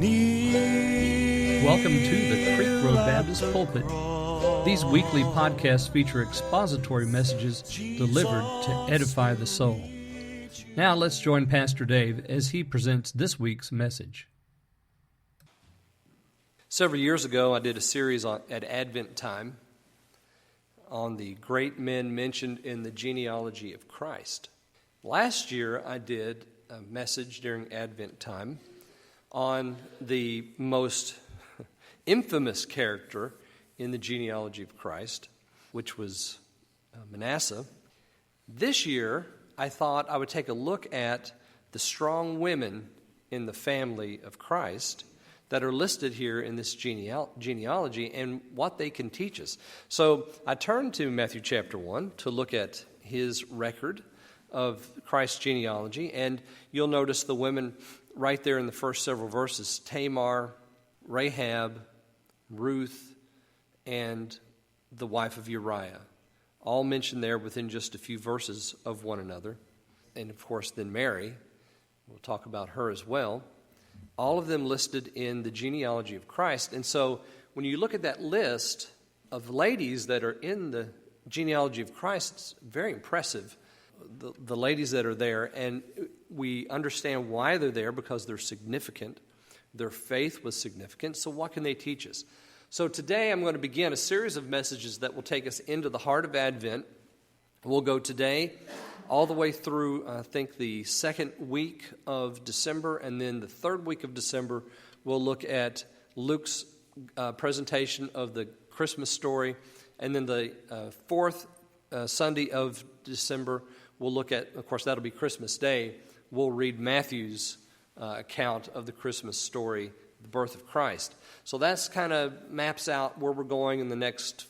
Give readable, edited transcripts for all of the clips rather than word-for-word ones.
Welcome to the Creek Road Baptist Pulpit. These weekly podcasts feature expository messages delivered to edify the soul. Now let's join Pastor Dave as he presents this week's message. Several years ago, I did a series at Advent time on the great men mentioned in the genealogy of Christ. Last year, I did a message during Advent time on the most infamous character in the genealogy of Christ, which was Manasseh. This year, I thought I would take a look at the strong women in the family of Christ that are listed here in this genealogy and what they can teach us. So I turned to Matthew chapter 1 to look at his record of Christ's genealogy, and you'll notice the women right there in the first several verses: Tamar, Rahab, Ruth, and the wife of Uriah, all mentioned there within just a few verses of one another. And of course then Mary, we'll talk about her as well. All of them listed in the genealogy of Christ. And so when you look at that list of ladies that are in the genealogy of Christ, it's very impressive, the ladies that are there. And we understand why they're there, because they're significant. Their faith was significant. So what can they teach us? So today I'm going to begin a series of messages that will take us into the heart of Advent. We'll go today all the way through, I think, the second week of December, and then the third week of December, we'll look at Luke's presentation of the Christmas story, and then the fourth Sunday of December, we'll look at, of course, that'll be Christmas Day, we'll read Matthew's account of the Christmas story, the birth of Christ. So that's kind of maps out where we're going in the next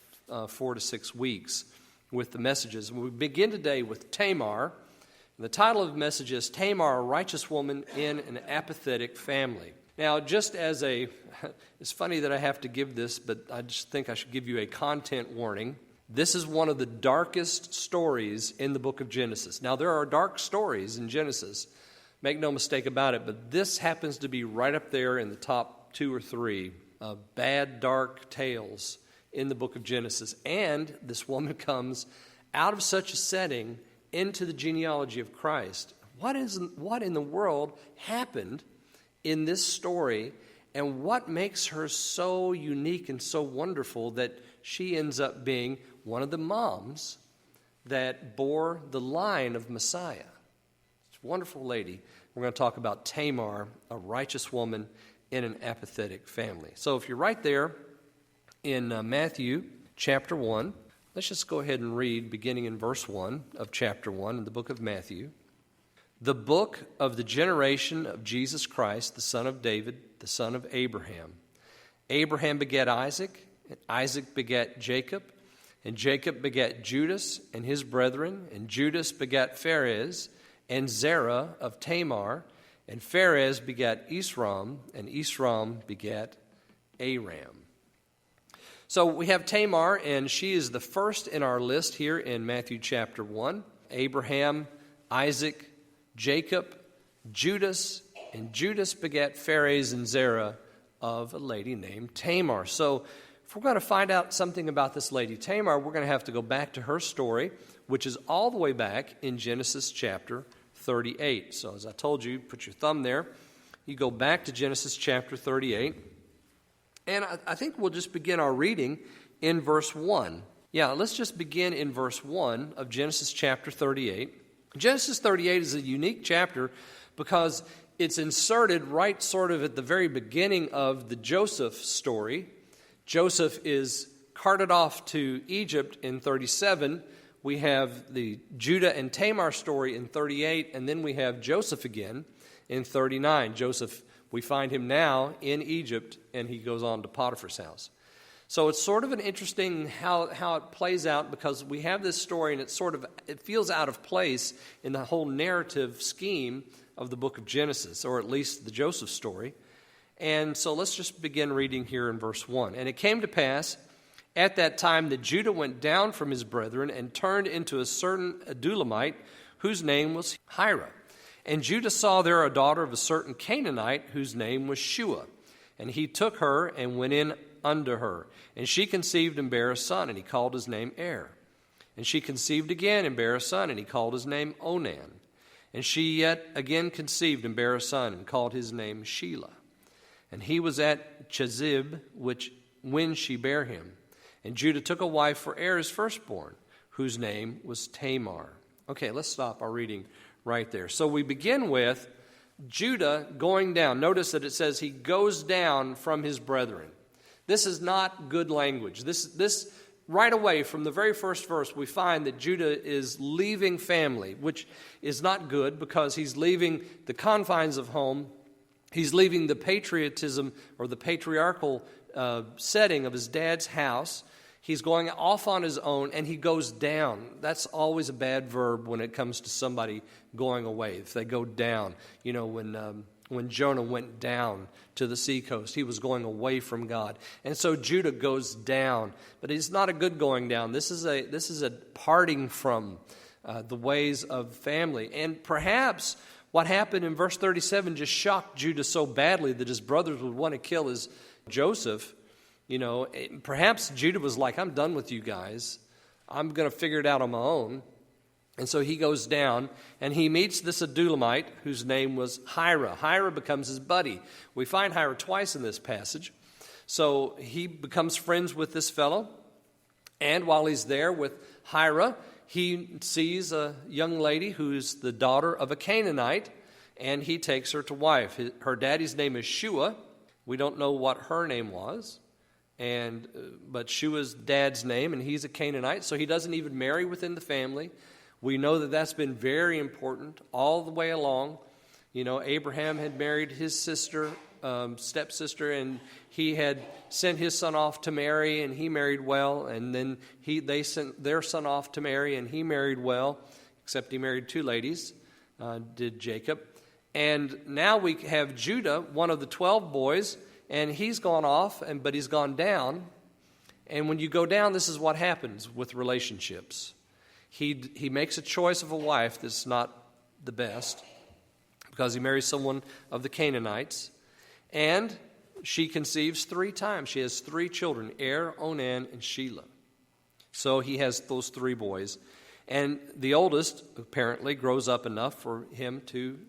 4 to 6 weeks with the messages. We begin today with Tamar. The title of the message is Tamar, a righteous woman in an apathetic family. Now, just as it's funny that I have to give this, but I just think I should give you a content warning. This is one of the darkest stories in the book of Genesis. Now, there are dark stories in Genesis, make no mistake about it, but this happens to be right up there in the top 2 or 3 of bad, dark tales in the book of Genesis. And this woman comes out of such a setting into the genealogy of Christ. What in the world happened in this story, and what makes her so unique and so wonderful that she ends up being one of the moms that bore the line of Messiah? It's a wonderful lady. We're going to talk about Tamar, a righteous woman in an apathetic family. So if you're right there in Matthew chapter 1, let's just go ahead and read beginning in verse 1 of chapter 1 in the book of Matthew. The book of the generation of Jesus Christ, the son of David, the son of Abraham. Abraham begat Isaac, and Isaac begat Jacob, and Jacob begat Judas and his brethren, and Judas begat Pharez, and Zerah of Tamar, and Pharez begat Esrom, and Esrom begat Aram. So we have Tamar, and she is the first in our list here in Matthew chapter 1. Abraham, Isaac, Jacob, Judas, and Judas begat Pharez and Zerah of a lady named Tamar. So if we're going to find out something about this lady Tamar, we're going to have to go back to her story, which is all the way back in Genesis chapter 38. So as I told you, put your thumb there. You go back to Genesis chapter 38. And I think we'll just begin our reading in verse 1. Yeah, let's just begin in verse 1 of Genesis chapter 38. Genesis 38 is a unique chapter because it's inserted right sort of at the very beginning of the Joseph story. Joseph is carted off to Egypt in 37. We have the Judah and Tamar story in 38, and then we have Joseph again in 39. Joseph, we find him now in Egypt, and he goes on to Potiphar's house. So it's sort of an interesting how it plays out, because we have this story, and it feels out of place in the whole narrative scheme of the book of Genesis, or at least the Joseph story. And so let's just begin reading here in verse 1. And it came to pass at that time that Judah went down from his brethren and turned into a certain Adulamite, whose name was Hira. And Judah saw there a daughter of a certain Canaanite, whose name was Shua. And he took her and went in unto her. And she conceived and bare a son, and he called his name Er. And she conceived again and bare a son, and he called his name Onan. And she yet again conceived and bare a son, and called his name Shelah. And he was at Chezib, when she bare him. And Judah took a wife for Er his firstborn, whose name was Tamar. Okay, let's stop our reading right there. So we begin with Judah going down. Notice that it says he goes down from his brethren. This is not good language. This right away from the very first verse, we find that Judah is leaving family, which is not good because he's leaving the confines of home. He's leaving the patriotism or the patriarchal setting of his dad's house. He's going off on his own, and he goes down. That's always a bad verb when it comes to somebody going away. If they go down, you know, when Jonah went down to the seacoast, he was going away from God, and so Judah goes down. But it's not a good going down. This is a parting from the ways of family, and perhaps what happened in verse 37 just shocked Judah so badly that his brothers would want to kill his Joseph. You know, perhaps Judah was like, I'm done with you guys. I'm going to figure it out on my own. And so he goes down, and he meets this Adulamite whose name was Hira. Hira becomes his buddy. We find Hira twice in this passage. So he becomes friends with this fellow. And while he's there with Hira, he sees a young lady who's the daughter of a Canaanite, and he takes her to wife. Her daddy's name is Shua. We don't know what her name was. But Shua's dad's name, and he's a Canaanite, so he doesn't even marry within the family. We know that that's been very important all the way along. You know, Abraham had married his sister, stepsister, and he had sent his son off to marry, and he married well. And then they sent their son off to marry, and he married well, except he married two ladies, did Jacob. And now we have Judah, one of the 12 boys, and he's gone off, but he's gone down. And when you go down, this is what happens with relationships. He makes a choice of a wife that's not the best because he marries someone of the Canaanites. And she conceives 3 times. She has 3 children, Er, Onan, and Shelah. So he has those 3 boys. And the oldest, apparently, grows up enough for him to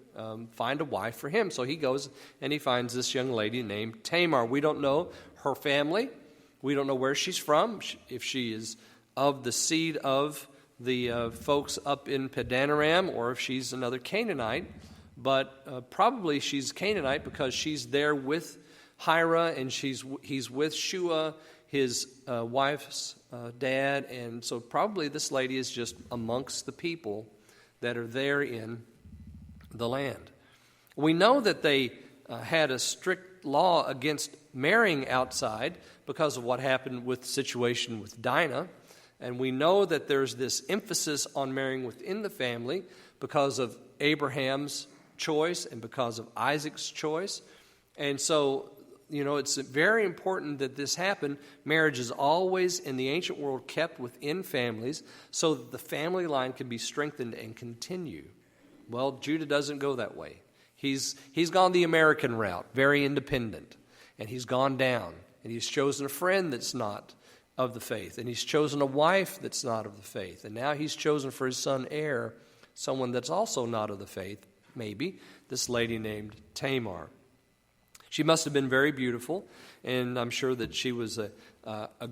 find a wife for him. So he goes and he finds this young lady named Tamar. We don't know her family. We don't know where she's from, if she is of the seed of the folks up in Padanaram or if she's another Canaanite. But probably she's Canaanite because she's there with Hira and he's with Shua, his wife's dad. And so probably this lady is just amongst the people that are there in the land. We know that they had a strict law against marrying outside because of what happened with the situation with Dinah. And we know that there's this emphasis on marrying within the family because of Abraham's choice and because of Isaac's choice. And so, you know, it's very important that this happen. Marriage is always, in the ancient world, kept within families so that the family line can be strengthened and continue. Well, Judah doesn't go that way. He's gone the American route, very independent. And he's gone down. And he's chosen a friend that's not of the faith. And he's chosen a wife that's not of the faith. And now he's chosen for his son Er, someone that's also not of the faith, maybe, this lady named Tamar. She must have been very beautiful, and I'm sure that she was a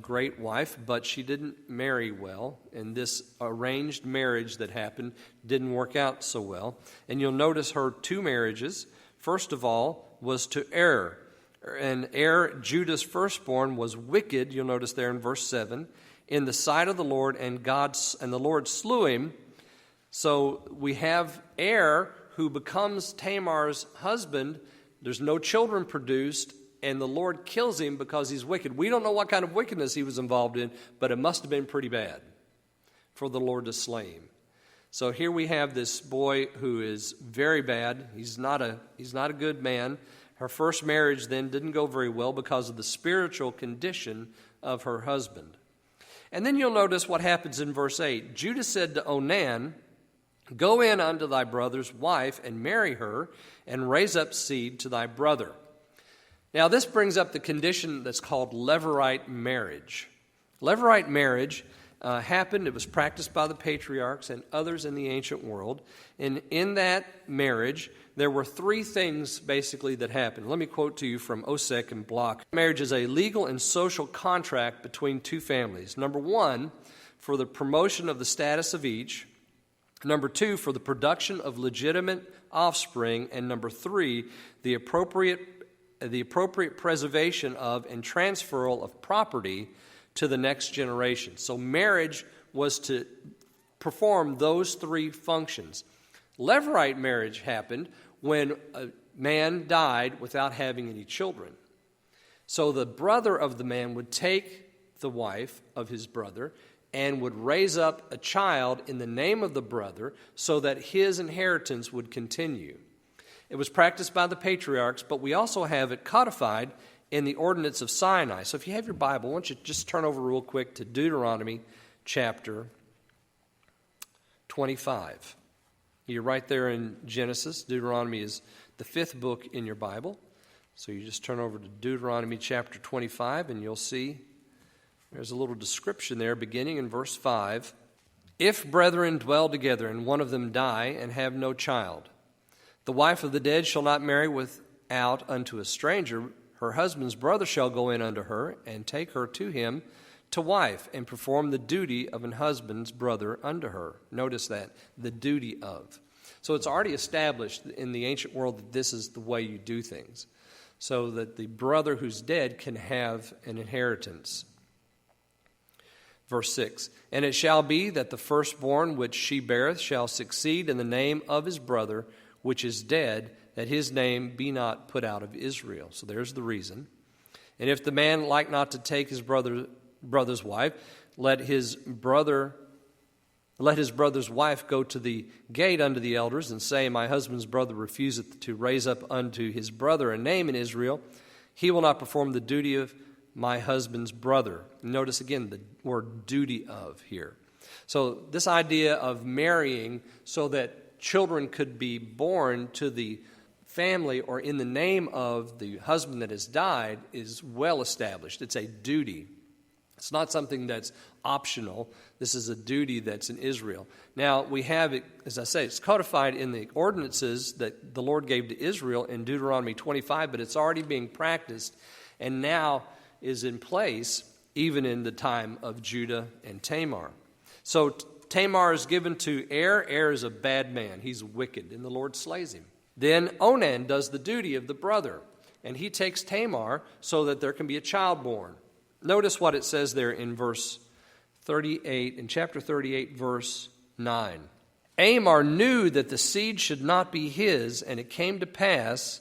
great wife, but she didn't marry well, and this arranged marriage that happened didn't work out so well. And you'll notice her 2 marriages. First of all was to Er. And Er, Judah's firstborn, was wicked, you'll notice there in verse 7, in the sight of the Lord, and the Lord slew him. So we have Er, who becomes Tamar's husband. There's no children produced, and the Lord kills him because he's wicked. We don't know what kind of wickedness he was involved in, but it must have been pretty bad for the Lord to slay him. So here we have this boy who is very bad. He's not a good man. Her first marriage then didn't go very well because of the spiritual condition of her husband. And then you'll notice what happens in verse 8. Judah said to Onan, "Go in unto thy brother's wife and marry her, and raise up seed to thy brother." Now, this brings up the condition that's called Levirate marriage. Levirate marriage happened. It was practiced by the patriarchs and others in the ancient world. And in that marriage, there were three things basically that happened. Let me quote to you from Osek and Bloch. Marriage is a legal and social contract between two families. Number one, for the promotion of the status of each. Number two, for the production of legitimate offspring. And number three, the appropriate preservation of and transferal of property to the next generation. So marriage was to perform those three functions. Levirate marriage happened when a man died without having any children. So the brother of the man would take the wife of his brother and would raise up a child in the name of the brother so that his inheritance would continue. It was practiced by the patriarchs, but we also have it codified in the ordinance of Sinai. So if you have your Bible, I want you to just turn over real quick to Deuteronomy chapter 25. You're right there in Genesis. Deuteronomy is the fifth book in your Bible. So you just turn over to Deuteronomy chapter 25, and you'll see there's a little description there beginning in verse 5. If brethren dwell together, and one of them die, and have no child, the wife of the dead shall not marry without unto a stranger. Her husband's brother shall go in unto her, and take her to him to wife, and perform the duty of an husband's brother unto her. Notice that, the duty of. So it's already established in the ancient world that this is the way you do things, so that the brother who's dead can have an inheritance. Verse 6, and it shall be that the firstborn which she beareth shall succeed in the name of his brother which is dead, that his name be not put out of Israel. So there's the reason. And if the man like not to take his brother's wife, let his brother's wife go to the gate unto the elders, and say, my husband's brother refuseth to raise up unto his brother a name in Israel. He will not perform the duty of my husband's brother. Notice again the word duty of here. So this idea of marrying so that children could be born to the family or in the name of the husband that has died is well established. It's a duty. It's not something that's optional. This is a duty that's in Israel. Now, we have it, as I say, it's codified in the ordinances that the Lord gave to Israel in Deuteronomy 25, but it's already being practiced and now is in place even in the time of Judah and Tamar. So Tamar is given to Er. Er is a bad man. He's wicked, and the Lord slays him. Then Onan does the duty of the brother, and he takes Tamar so that there can be a child born. Notice what it says there in verse 38, in chapter 38, verse 9. Amar knew that the seed should not be his, and it came to pass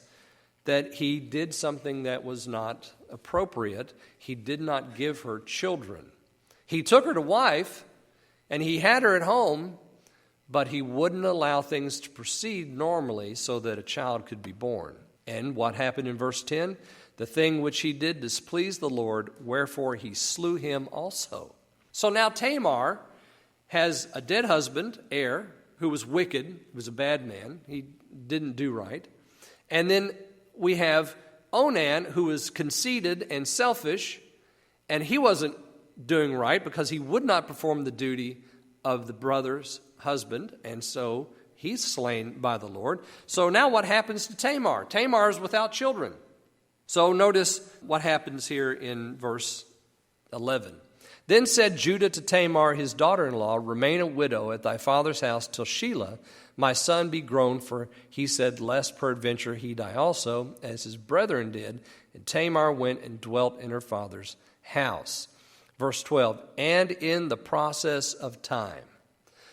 that he did something that was not appropriate. He did not give her children. He took her to wife, and he had her at home, but he wouldn't allow things to proceed normally so that a child could be born. And what happened in verse 10? The thing which he did displeased the Lord, wherefore he slew him also. So now Tamar has a dead husband, Er, who was wicked, was a bad man. He didn't do right. And then we have Onan, who was conceited and selfish, and he wasn't doing right because he would not perform the duty of the brother's husband, and so he's slain by the Lord. So now what happens to Tamar? Tamar is without children. So notice what happens here in verse 11. Then said Judah to Tamar, his daughter-in-law, remain a widow at thy father's house till Shelah, my son, be grown, for he said, lest peradventure he die also, as his brethren did. And Tamar went and dwelt in her father's house. Verse 12, and in the process of time.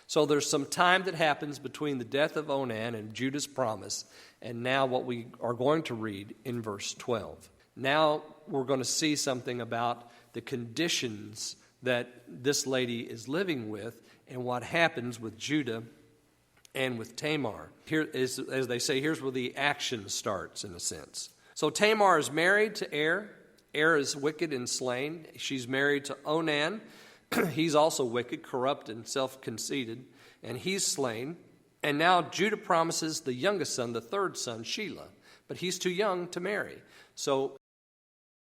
So there's some time that happens between the death of Onan and Judah's promise, and now what we are going to read in verse 12. Now we're going to see something about the conditions that this lady is living with and what happens with Judah and with Tamar. Here is, as they say, here's where the action starts in a sense. So Tamar is married to Er. Er is wicked and slain. She's married to Onan. He's also wicked, corrupt, and self-conceited, and he's slain. And now Judah promises the youngest son, the third son, Shelah, but he's too young to marry. So